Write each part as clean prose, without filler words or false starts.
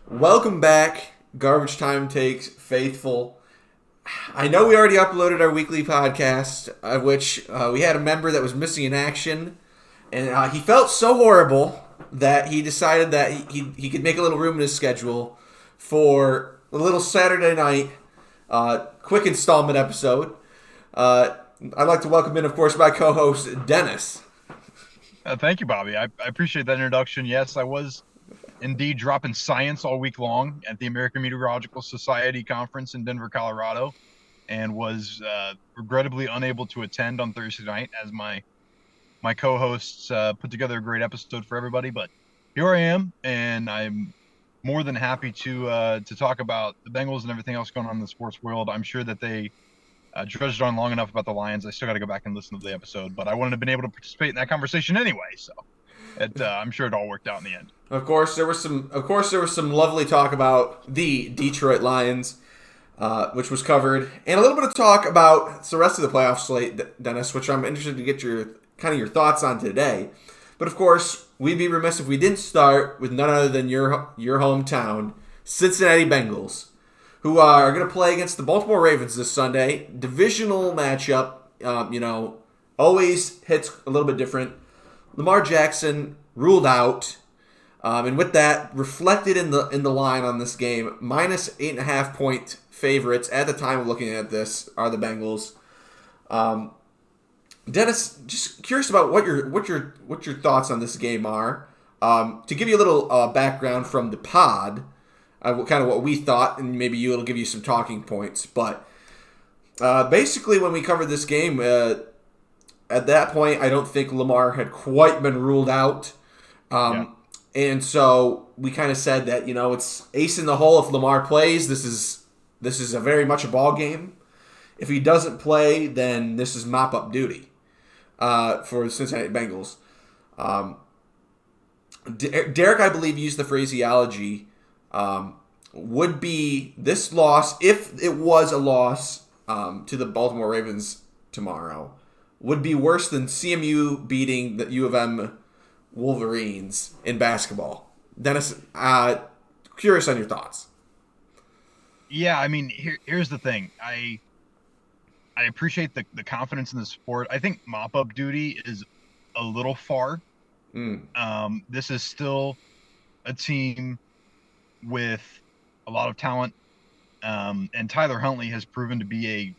Welcome back, Garbage Time Takes faithful. I know we already uploaded our weekly podcast, of which we had a member that was missing in action, and he felt so horrible that he decided that he could make a little room in his schedule for a little Saturday night quick installment episode. I'd like to welcome in, of course, my co-host Dennis. Thank you, Bobby. I appreciate that introduction. Yes, I was indeed dropping science all week long at the American Meteorological Society conference in Denver, Colorado, and was regrettably unable to attend on Thursday night as my co-hosts put together a great episode for everybody. But here I am, and I'm more than happy to talk about the Bengals and everything else going on in the sports world. I'm sure that they drudged on long enough about the Lions. I still got to go back and listen to the episode, but I wouldn't have been able to participate in that conversation anyway. So I'm sure it all worked out in the end. Of course, there was some. Of course, there was some lovely talk about the Detroit Lions, which was covered, and a little bit of talk about the rest of the playoff slate, Dennis, which I'm interested to get your thoughts on today. But of course, we'd be remiss if we didn't start with none other than your hometown, Cincinnati Bengals, who are going to play against the Baltimore Ravens this Sunday. Divisional matchup, always hits a little bit different. Lamar Jackson ruled out, and with that reflected in the line on this game, minus 8.5 point favorites at the time of looking at this are the Bengals. Dennis, just curious about what your thoughts on this game are. To give you a little background from the pod, kind of what we thought, and maybe it'll give you some talking points. But basically, when we covered this game, at that point, I don't think Lamar had quite been ruled out. Yeah. And so we kind of said that, it's ace in the hole if Lamar plays. This is a very much a ball game. If he doesn't play, then this is mop-up duty for the Cincinnati Bengals. Derek, I believe, used the phraseology, would be this loss, if it was a loss to the Baltimore Ravens tomorrow, would be worse than CMU beating the U of M Wolverines in basketball. Dennis, curious on your thoughts. Yeah, I mean, here's the thing. I appreciate the confidence in the sport. I think mop-up duty is a little far. Mm. This is still a team with a lot of talent, and Tyler Huntley has proven to be a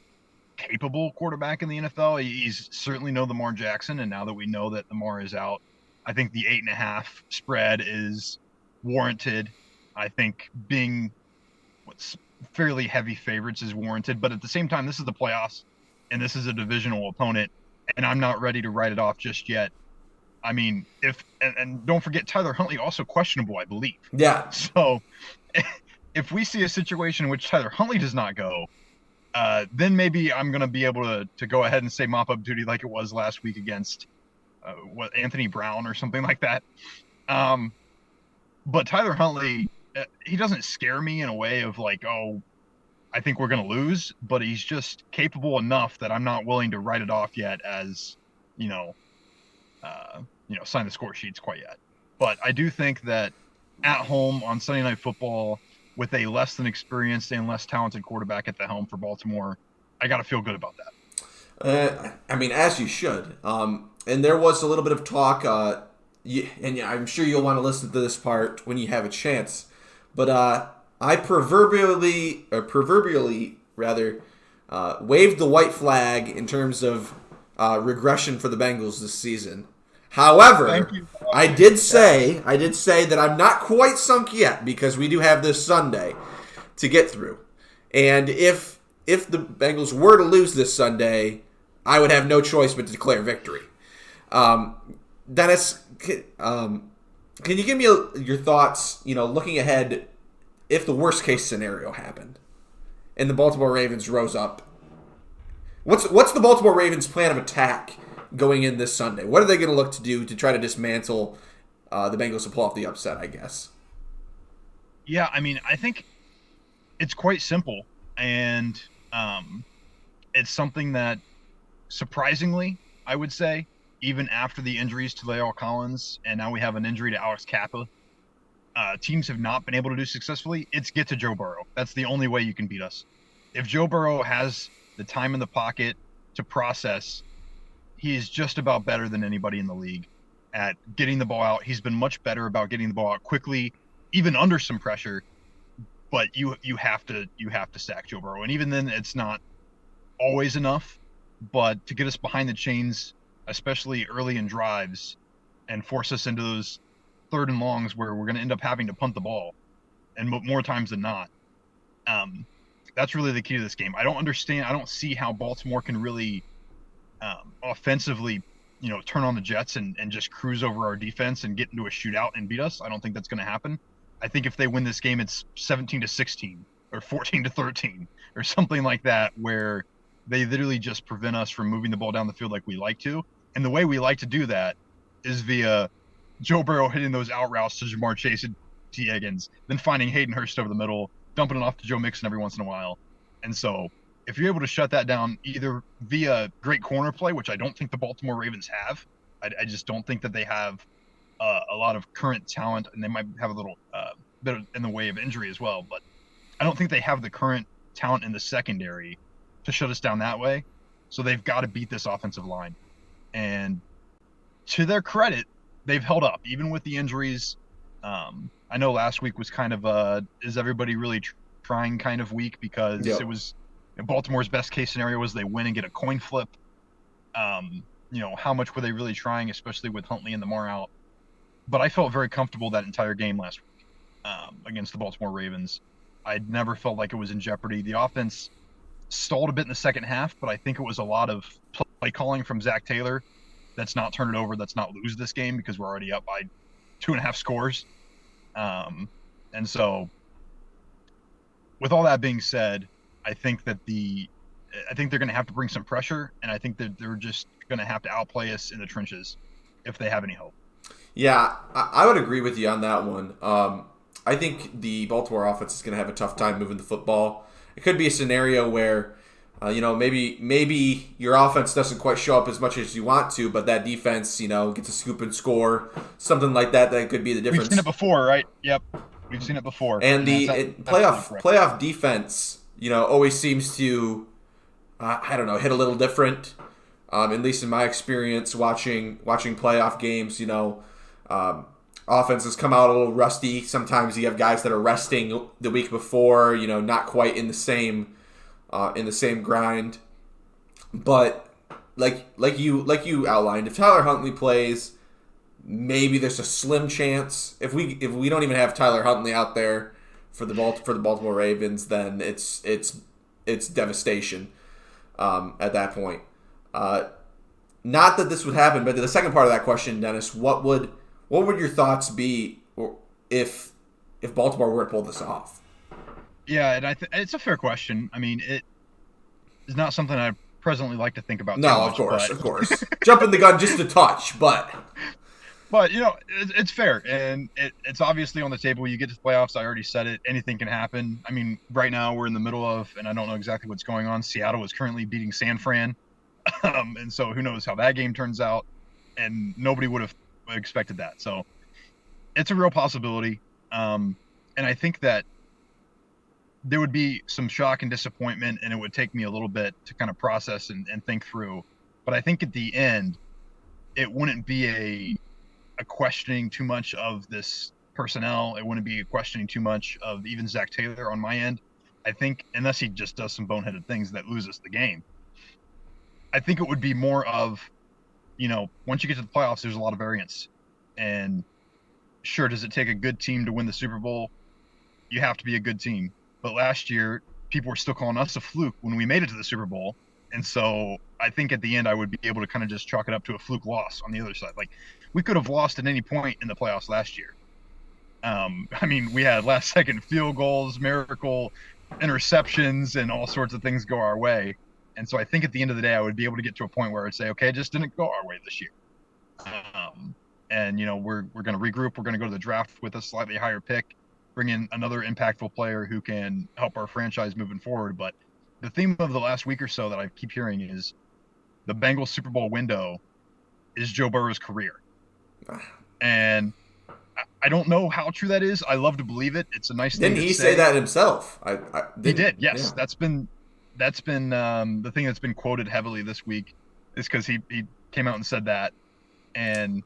capable quarterback in the NFL. He's certainly no Lamar Jackson, and now that we know that Lamar is out, I think the 8.5 spread is warranted. I think being what's fairly heavy favorites is warranted, but at the same time, this is the playoffs, and this is a divisional opponent, and I'm not ready to write it off just yet. I mean, and don't forget Tyler Huntley also questionable, I believe. Yeah. So if we see a situation in which Tyler Huntley does not go, then maybe I'm going to be able to go ahead and say mop-up duty like it was last week against Anthony Brown or something like that. But Tyler Huntley, he doesn't scare me in a way of like, oh, I think we're going to lose, but he's just capable enough that I'm not willing to write it off yet as, you know, sign the score sheets quite yet. But I do think that at home on Sunday Night Football with a less than experienced and less talented quarterback at the helm for Baltimore, I got to feel good about that. I mean, as you should. And there was a little bit of talk, and I'm sure you'll want to listen to this part when you have a chance. But I proverbially waved the white flag in terms of regression for the Bengals this season. However, Thank you. I did say that I'm not quite sunk yet because we do have this Sunday to get through. And if the Bengals were to lose this Sunday, I would have no choice but to declare victory. Dennis, can you give me your thoughts, looking ahead, if the worst case scenario happened and the Baltimore Ravens rose up? What's the Baltimore Ravens' plan of attack going in this Sunday? What are they going to look to do to try to dismantle the Bengals to pull off the upset, I guess? Yeah, I mean, I think it's quite simple, and it's something that surprisingly, I would say, even after the injuries to La'el Collins, and now we have an injury to Alex Kappa, teams have not been able to do successfully, it's get to Joe Burrow. That's the only way you can beat us. If Joe Burrow has the time in the pocket to process, he is just about better than anybody in the league at getting the ball out. He's been much better about getting the ball out quickly, even under some pressure. But you have to sack Joe Burrow, and even then, it's not always enough. But to get us behind the chains, especially early in drives, and force us into those 3rd and longs where we're going to end up having to punt the ball, and more times than not. That's really the key to this game. I don't see how Baltimore can really offensively, turn on the Jets and just cruise over our defense and get into a shootout and beat us. I don't think that's going to happen. I think if they win this game, it's 17-16 or 14-13 or something like that, where they literally just prevent us from moving the ball down the field like we like to. And the way we like to do that is via Joe Burrow hitting those out routes to Jamar Chase and T. Higgins, then finding Hayden Hurst over the middle, dumping it off to Joe Mixon every once in a while. And so if you're able to shut that down either via great corner play, which I don't think the Baltimore Ravens have, I just don't think that they have a lot of current talent, and they might have a little bit in the way of injury as well. But I don't think they have the current talent in the secondary to shut us down that way. So they've got to beat this offensive line. And to their credit, they've held up, even with the injuries. I know last week was kind of is everybody really trying kind of week, because it was Baltimore's best case scenario was they win and get a coin flip. How much were they really trying, especially with Huntley and Lamar out? But I felt very comfortable that entire game last week against the Baltimore Ravens. I never felt like it was in jeopardy. The offense stalled a bit in the second half, but I think it was a lot of play calling from Zach Taylor. That's not turn it over. That's not lose this game, because we're already up by 2.5 scores. And so with all that being said, I think they're going to have to bring some pressure, and I think that they're just going to have to outplay us in the trenches if they have any hope. Yeah, I would agree with you on that one. I think the Baltimore offense is going to have a tough time moving the football. It could be a scenario where, maybe your offense doesn't quite show up as much as you want to, but that defense, gets a scoop and score, something like that. That could be the difference. We've seen it before, right? Yep, we've seen it before. And the playoff defense, always seems to, hit a little different. At least in my experience watching playoff games, offenses come out a little rusty. Sometimes you have guys that are resting the week before, not quite in the same grind. But like you outlined, if Tyler Huntley plays, maybe there's a slim chance. If we don't even have Tyler Huntley out there for the Baltimore Ravens, then it's devastation at that point. Not that this would happen, but the second part of that question, Dennis, what would your thoughts be if Baltimore were to pull this off? Yeah, and it's a fair question. I mean, it is not something I presently like to think about. No, of course. Jumping the gun just a touch, but it's fair, and it's obviously on the table. You get to the playoffs. I already said it. Anything can happen. I mean, right now we're in the middle of, and I don't know exactly what's going on. Seattle is currently beating San Fran, and so who knows how that game turns out? And nobody would have expected that. So it's a real possibility, and I think that there would be some shock and disappointment, and it would take me a little bit to kind of process and think through. But I think at the end, it wouldn't be a questioning too much of this personnel. It wouldn't be a questioning too much of even Zach Taylor on my end. I think, unless he just does some boneheaded things that lose us the game, I think it would be more of, once you get to the playoffs, there's a lot of variance. And sure, does it take a good team to win the Super Bowl? You have to be a good team. But last year, people were still calling us a fluke when we made it to the Super Bowl. And so I think at the end, I would be able to kind of just chalk it up to a fluke loss on the other side. Like, we could have lost at any point in the playoffs last year. We had last-second field goals, miracle interceptions, and all sorts of things go our way. And so I think at the end of the day, I would be able to get to a point where I'd say, okay, it just didn't go our way this year. We're going to regroup. We're going to go to the draft with a slightly higher pick, bring in another impactful player who can help our franchise moving forward. But the theme of the last week or so that I keep hearing is the Bengals Super Bowl window is Joe Burrow's career. And I don't know how true that is. I love to believe it. It's a nice thing Didn't to he say say. that himself? I He didn't. did, yes. Yeah. That's been the thing that's been quoted heavily this week is because he came out and said that, and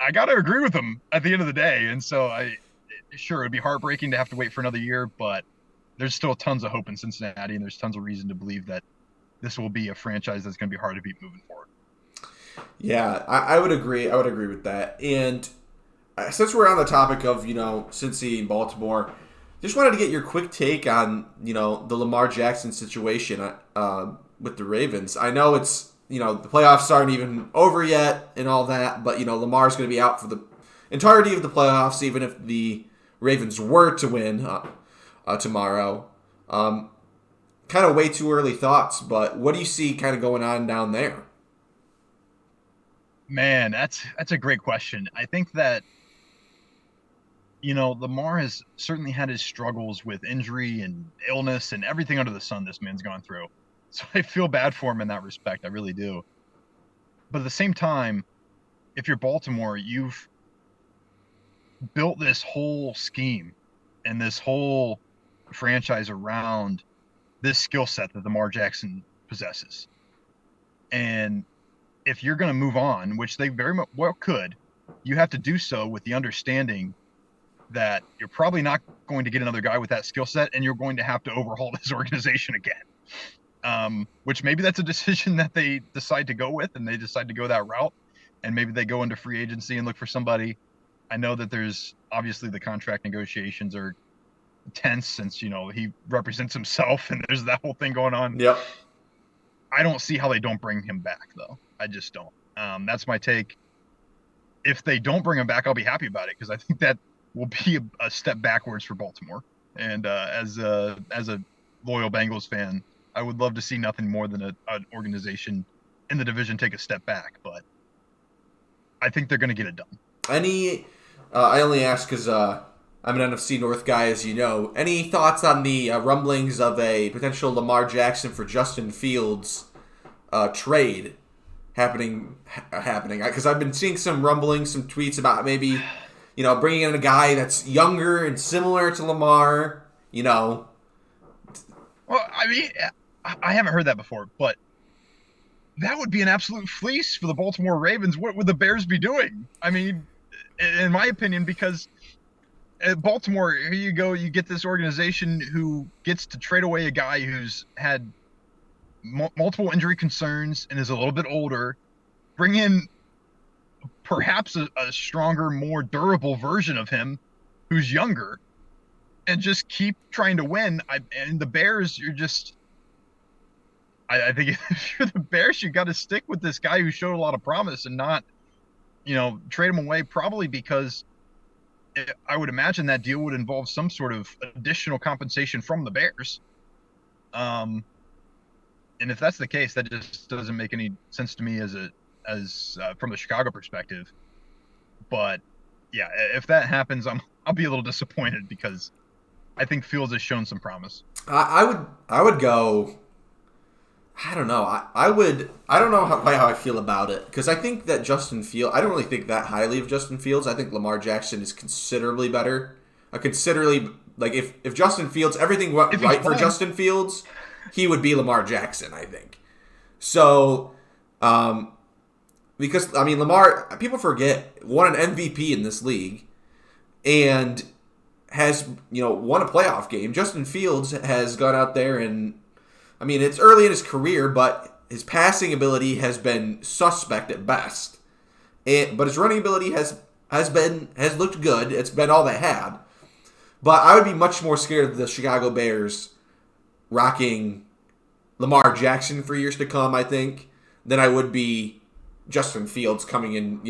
I got to agree with him at the end of the day. And so sure, it'd be heartbreaking to have to wait for another year, but there's still tons of hope in Cincinnati, and there's tons of reason to believe that this will be a franchise that's going to be hard to beat moving forward. Yeah, I would agree. I would agree with that. And since we're on the topic of Cincy and Baltimore, just wanted to get your quick take on the Lamar Jackson situation with the Ravens. I know it's the playoffs aren't even over yet and all that, but Lamar's going to be out for the entirety of the playoffs, even if the Ravens were to win tomorrow. Kind of way too early thoughts, but what do you see kind of going on down there? Man, that's a great question. I think that Lamar has certainly had his struggles with injury and illness and everything under the sun this man's gone through. So I feel bad for him in that respect. I really do. But at the same time, if you're Baltimore, you've built this whole scheme and this whole franchise around this skill set that Lamar Jackson possesses. And if you're going to move on, which they very well could, you have to do so with the understanding that you're probably not going to get another guy with that skill set, and you're going to have to overhaul this organization again. Which maybe that's a decision that they decide to go with, and they decide to go that route, and maybe they go into free agency and look for somebody. I know that there's obviously the contract negotiations are tense since he represents himself, and there's that whole thing going on. Yep. I don't see how they don't bring him back, though. I just don't. That's my take. If they don't bring him back, I'll be happy about it because I think that will be a step backwards for Baltimore. And as a loyal Bengals fan, I would love to see nothing more than an organization in the division take a step back. But I think they're going to get it done. I only ask because I'm an NFC North guy, as you know. Any thoughts on the rumblings of a potential Lamar Jackson for Justin Fields trade happening? Because I've been seeing some rumblings, some tweets about maybe bringing in a guy that's younger and similar to Lamar. Well, I mean, I haven't heard that before, but that would be an absolute fleece for the Baltimore Ravens. What would the Bears be doing? I mean, in my opinion, because at Baltimore, here you go, you get this organization who gets to trade away a guy who's had multiple injury concerns and is a little bit older, bring in perhaps a stronger, more durable version of him who's younger, and just keep trying to win. And the Bears, I think if you're the Bears, you got to stick with this guy who showed a lot of promise and not, trade him away, probably because I would imagine that deal would involve some sort of additional compensation from the Bears. And if that's the case, that just doesn't make any sense to me as from the Chicago perspective. But yeah, if that happens, I'll be a little disappointed because I think Fields has shown some promise. I would go. I don't know. I don't know how I feel about it because I think that Justin Fields. I don't really think that highly of Justin Fields. I think Lamar Jackson is considerably better. If Justin Fields, everything went right for Justin Fields, he would be Lamar Jackson, I think. So, because Lamar, people forget, won an MVP in this league, and has won a playoff game. Justin Fields has gone out there and. It's early in his career, but his passing ability has been suspect at best. But his running ability has looked good. It's been all they had. But I would be much more scared of the Chicago Bears rocking Lamar Jackson for years to come, I think, than I would be Justin Fields coming in,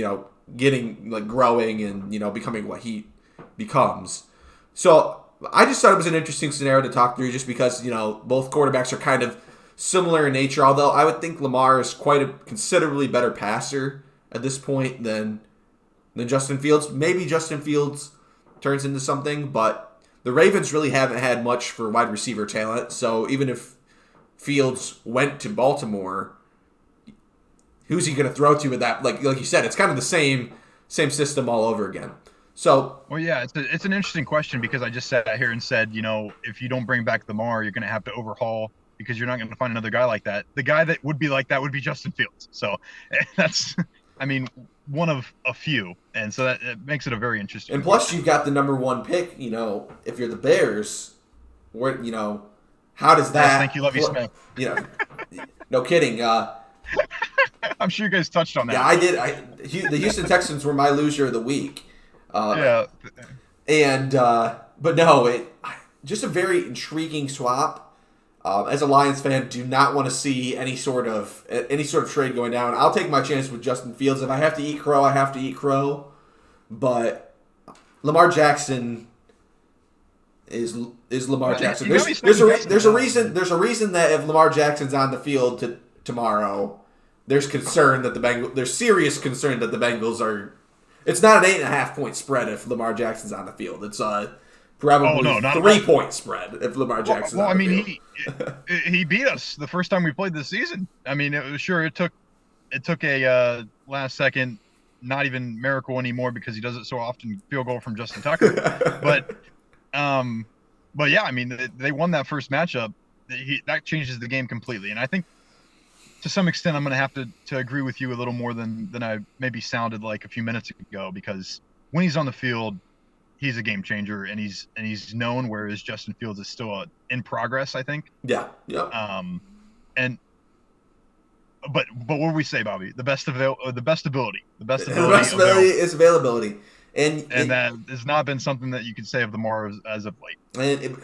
getting growing and becoming what he becomes. So I just thought it was an interesting scenario to talk through just because, both quarterbacks are kind of similar in nature, although I would think Lamar is quite a considerably better passer at this point than Justin Fields. Maybe Justin Fields turns into something, but the Ravens really haven't had much for wide receiver talent, so even if Fields went to Baltimore, who's he going to throw to with that? Like you said, it's kind of the same system all over again. So Well, yeah, it's an interesting question because I just sat here and said, if you don't bring back Lamar, you're going to have to overhaul because you're not going to find another guy like that. The guy that would be like that would be Justin Fields. So that's, I mean, one of a few, and so that it makes it a very and interesting plus question. you've got the number one pick. If you're the Bears, where how does Yes, thank that you, Lovey Smith. you know no kidding. I'm sure you guys touched on Yeah, that. I did. The Houston Texans were my loser of the week. Yeah, And but no, it just a very intriguing swap. As a Lions fan, do not want to see any sort of trade going down. I'll take my chance with Justin Fields. If I have to eat crow, I have to eat crow. But Lamar Jackson is Lamar well, Jackson. you know There's a reason that if Lamar Jackson's on the field tomorrow, there's serious concern that the Bengals are. It's not an 8.5 point spread if Lamar Jackson's on the field. It's probably Oh no, not 3 point spread if Lamar well, Jackson's well, on I the mean, field. he beat us the first time we played this season. I mean, it took a last second, not even miracle anymore because he does it so often, field goal from Justin Tucker. But um, but yeah, I mean, they won that first matchup. That changes the game completely, and I think to some extent I'm going to have to agree with you a little more than I maybe sounded like a few minutes ago because when he's on the field, he's a game changer and he's known, whereas Justin Fields is still in progress, I think. Yeah. Yep. And but what would we say, Bobby? The best ability, The best ability is availability, and that has not been something that you could say of Lamar as of late.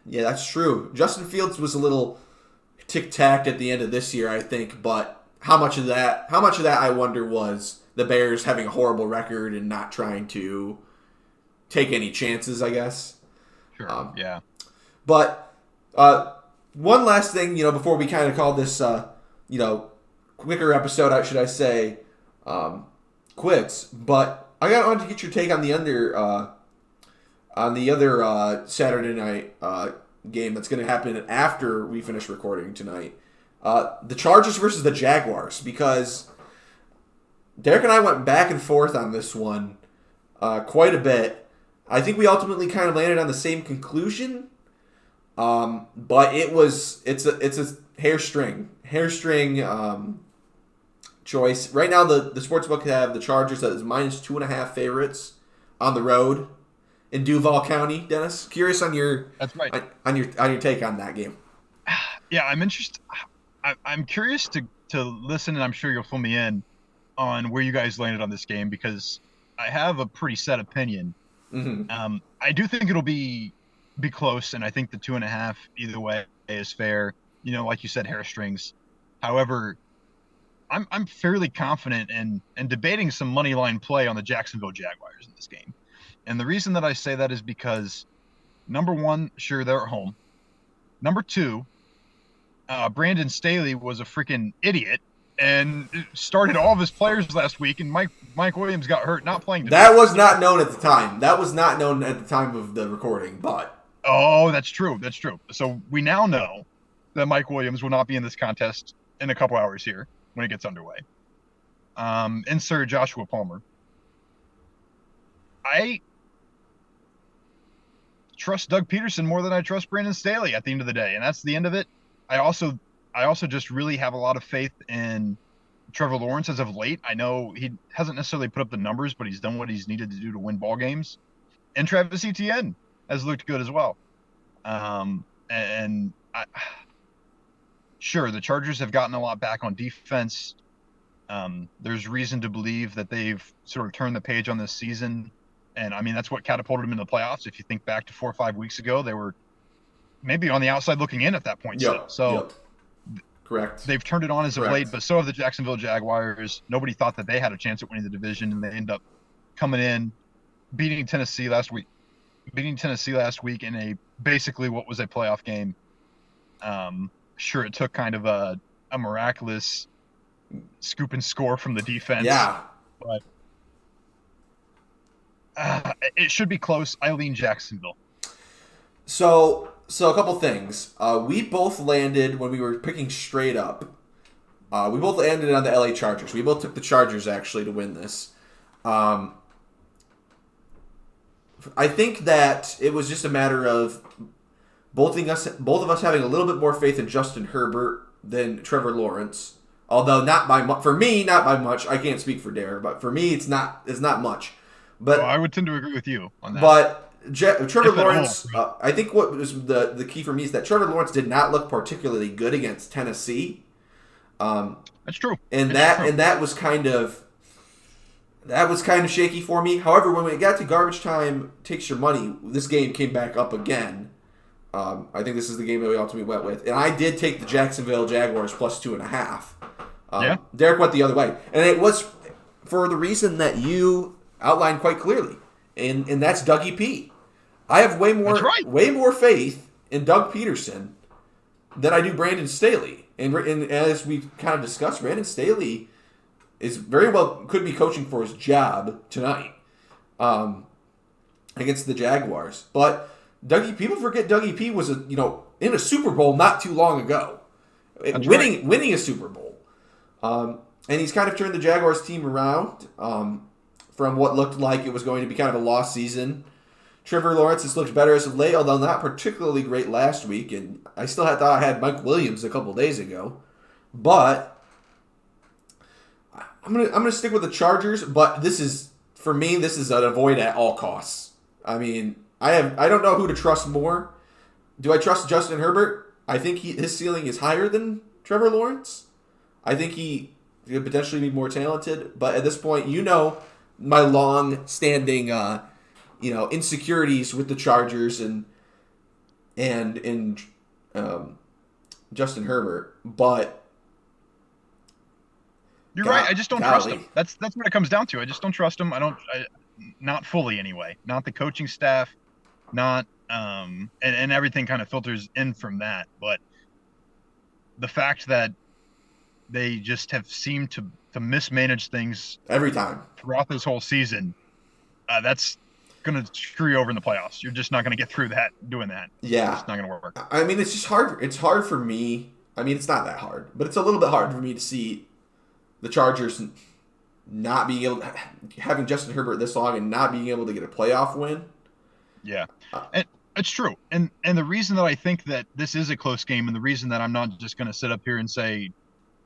Yeah, that's true. Justin Fields was a little tic-tac at the end of this year, I think, but how much of that I wonder was the Bears having a horrible record and not trying to take any chances, I guess. Sure. Yeah. But one last thing, before we kind of call this, quicker episode, should I say, quits. But I wanted to get your take on the other Saturday night game that's going to happen after we finish recording tonight. The Chargers versus the Jaguars, because Derek and I went back and forth on this one quite a bit. I think we ultimately kind of landed on the same conclusion, but it's a hairstring choice. Right now, the sportsbook have the Chargers as -2.5 favorites on the road in Duval County. Dennis, curious on your That's right. on your take on that game. Yeah, I'm interested. I'm curious to listen, and I'm sure you'll fill me in on where you guys landed on this game because I have a pretty set opinion. Mm-hmm. I do think it'll be close, and I think the 2.5 either way is fair. Like you said, hair strings. However, I'm fairly confident in debating some money line play on the Jacksonville Jaguars in this game, and the reason that I say that is because number one, sure they're at home. Number two, Brandon Staley was a freaking idiot and started all of his players last week, and Mike Williams got hurt, not playing today. That was not known at the time. That was not known at the time of the recording, but... Oh, that's true. That's true. So we now know that Mike Williams will not be in this contest in a couple hours here when it gets underway. Insert Joshua Palmer. I trust Doug Peterson more than I trust Brandon Staley at the end of the day, and that's the end of it. I also just really have a lot of faith in Trevor Lawrence as of late. I know he hasn't necessarily put up the numbers, but he's done what he's needed to do to win ball games. And Travis Etienne has looked good as well. Sure, the Chargers have gotten a lot back on defense. There's reason to believe that they've sort of turned the page on this season. And, I mean, that's what catapulted them into the playoffs. If you think back to 4 or 5 weeks ago, they were maybe on the outside looking in at that point. Yep, So yep. Correct. They've turned it on as of late, but so have the Jacksonville Jaguars. Nobody thought that they had a chance at winning the division, and they end up coming in, beating Tennessee last week in a basically what was a playoff game. Sure, it took kind of a miraculous scoop and score from the defense. Yeah. But it should be close. I lean Jacksonville. So a couple things. We both landed when we were picking straight up. We both landed on the LA Chargers. We both took the Chargers actually to win this. I think that it was just a matter of both of us having a little bit more faith in Justin Herbert than Trevor Lawrence. Although for me, not by much. I can't speak for Derek, but for me, it's not much. But I would tend to agree with you on that. But Trevor Lawrence, I think what was the key for me is that Trevor Lawrence did not look particularly good against Tennessee. That's true. And that was kind of shaky for me. However, when we got to garbage time, takes your money. This game came back up again. I think this is the game that we ultimately went with, and I did take the Jacksonville Jaguars plus 2.5. Derek went the other way, and it was for the reason that you outlined quite clearly, and that's Dougie P. I have way more faith in Doug Peterson than I do Brandon Staley. And as we kind of discussed, Brandon Staley is very well could be coaching for his job tonight against the Jaguars. But people forget Dougie P was in a Super Bowl not too long ago, winning a Super Bowl, and he's kind of turned the Jaguars team around from what looked like it was going to be kind of a lost season. Trevor Lawrence has looked better as of late, although not particularly great last week, and I still thought I had Mike Williams a couple days ago. But I'm gonna stick with the Chargers, but this is an avoid at all costs. I mean, I don't know who to trust more. Do I trust Justin Herbert? I think his ceiling is higher than Trevor Lawrence. I think he could potentially be more talented, but at this point, my long-standing insecurities with the Chargers and Justin Herbert, but you're right. I just don't trust him. That's what it comes down to. I just don't trust him. Not fully anyway. Not the coaching staff, not and everything kind of filters in from that. But the fact that they just have seemed to mismanage things every time throughout this whole season, that's going to screw you over in the playoffs. You're just not going to get through that doing that. Yeah. It's not going to work. I mean, it's just hard. It's hard for me. I mean, it's not that hard, but it's a little bit hard for me to see the Chargers not being able to, having Justin Herbert this long and not being able to get a playoff win. Yeah. And it's true. And the reason that I think that this is a close game, and the reason that I'm not just going to sit up here and say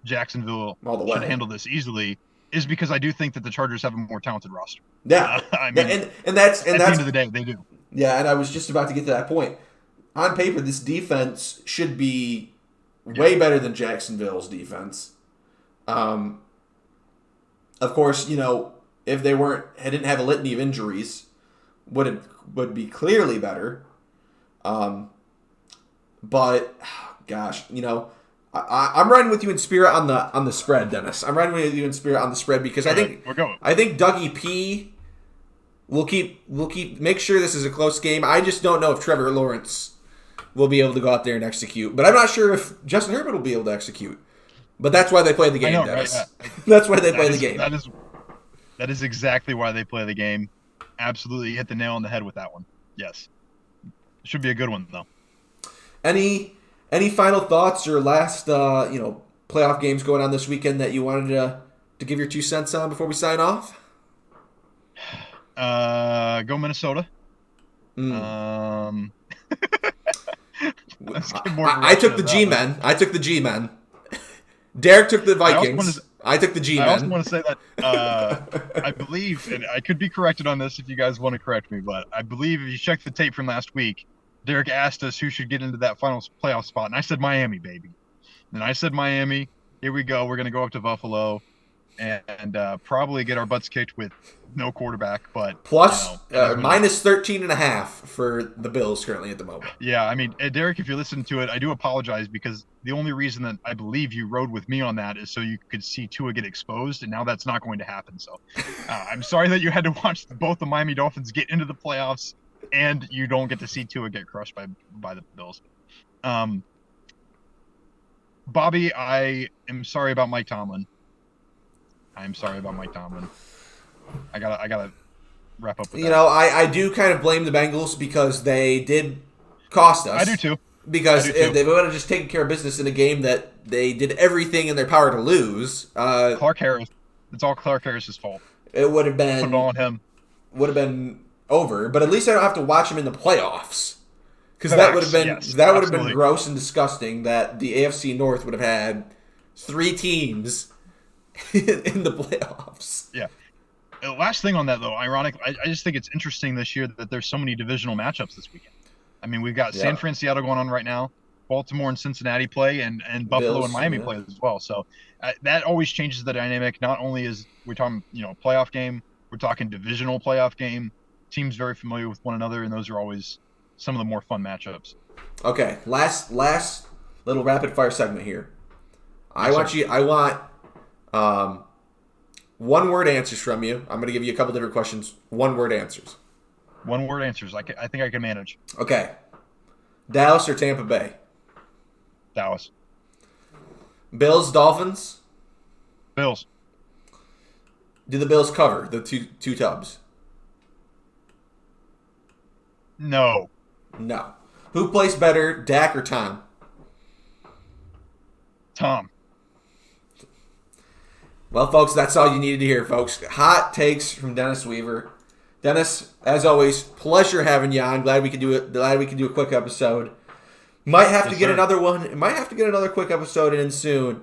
Jacksonville should handle this easily, is because I do think that the Chargers have a more talented roster. Yeah, I mean, and that's at the end of the day, they do. Yeah, and I was just about to get to that point. On paper, this defense should be way better than Jacksonville's defense. Of course, if they didn't have a litany of injuries, would be clearly better. But gosh, I'm riding with you in spirit on the spread, Dennis. I'm riding with you in spirit on the spread because I think Dougie P will make sure this is a close game. I just don't know if Trevor Lawrence will be able to go out there and execute. But I'm not sure if Justin Herbert will be able to execute. But that's why they play the game, Dennis. Right? That's why they play the game. That is exactly why they play the game. Absolutely, you hit the nail on the head with that one. Yes. It should be a good one, though. Any final thoughts or last playoff games going on this weekend that you wanted to give your 2 cents on before we sign off? Go Minnesota. I took the G-men. Derek took the Vikings. I took the G-men. I also want to say that I believe, and I could be corrected on this if you guys want to correct me, but I believe if you check the tape from last week, Derek asked us who should get into that final playoff spot, and I said Miami, baby. And I said Miami. Here we go. We're going to go up to Buffalo and probably get our butts kicked with no quarterback, but plus minus 13.5 for the Bills currently at the moment. Yeah, I mean, Derek, if you listen to it, I do apologize because the only reason that I believe you rode with me on that is so you could see Tua get exposed, and now that's not going to happen. So I'm sorry that you had to watch both the Miami Dolphins get into the playoffs and you don't get to see Tua get crushed by the Bills. Bobby, I am sorry about Mike Tomlin. I gotta wrap up with that. I do kind of blame the Bengals because they did cost us. I do too. Because if they would have just taken care of business in a game that they did everything in their power to lose. Clark Harris. It's all Clark Harris's fault. It would have been. Put it all on him. Would have been over, but at least I don't have to watch them in the playoffs. Because that would have been would have been gross and disgusting. That the AFC North would have had 3 teams in the playoffs. Yeah. Last thing on that though, ironic. I just think it's interesting this year that there's so many divisional matchups this weekend. I mean, we've got San Fran, Seattle going on right now. Baltimore and Cincinnati play, and Buffalo Bills, and Miami play as well. So that always changes the dynamic. Not only is we're talking, playoff game, we're talking divisional playoff game. Teams very familiar with one another, and those are always some of the more fun matchups. Okay, last little rapid fire segment here. I want one word answers from you. I'm going to give you a couple different questions. One word answers. One word answers. I think I can manage. Okay. Dallas or Tampa Bay? Dallas. Bills, Dolphins? Bills. Do the Bills cover the two tubs? No. No. Who plays better, Dak or Tom? Tom. Well, folks, that's all you needed to hear, folks. Hot takes from Dennis Weaver. Dennis, as always, pleasure having you on. Glad we could do it. Glad we could do a quick episode. Might have to get another one. Might have to get another quick episode in soon,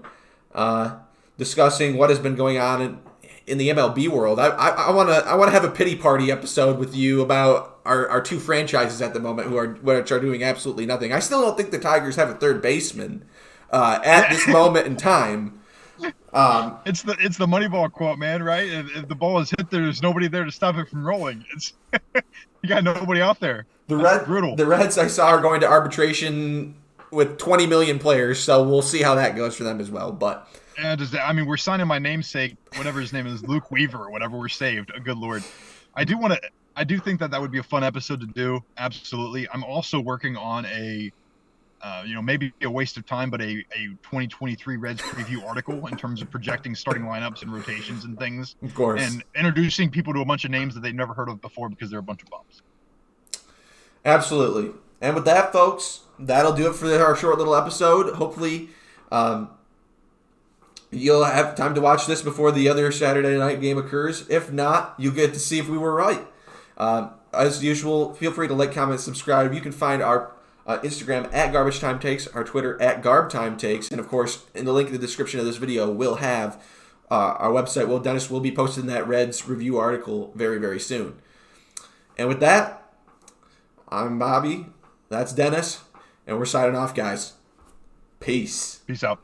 discussing what has been going on in the MLB world. I want to have a pity party episode with you about our 2 franchises at the moment which are doing absolutely nothing. I still don't think the Tigers have a third baseman at this moment in time. It's the Moneyball quote, man, right? If the ball is hit, there's nobody there to stop it from rolling. It's you got nobody out there. Brutal. The Reds I saw are going to arbitration with 20 million players, so we'll see how that goes for them as well. But we're signing my namesake, whatever his name is, Luke Weaver or whatever. We're saved. Oh, good Lord. I do think that would be a fun episode to do. Absolutely. I'm also working on maybe a waste of time, but a 2023 Reds preview article in terms of projecting starting lineups and rotations and things. Of course. And introducing people to a bunch of names that they've never heard of before because they're a bunch of bums. Absolutely. And with that, folks, that'll do it for our short little episode. Hopefully, you'll have time to watch this before the other Saturday night game occurs. If not, you'll get to see if we were right. As usual, feel free to like, comment, subscribe. You can find our Instagram at Garbage Time Takes, our Twitter at Garb Time Takes, and of course, in the link in the description of this video, we'll have our website. Well, Dennis will be posting that Reds review article very, very soon. And with that, I'm Bobby. That's Dennis, and we're signing off, guys. Peace. Peace out.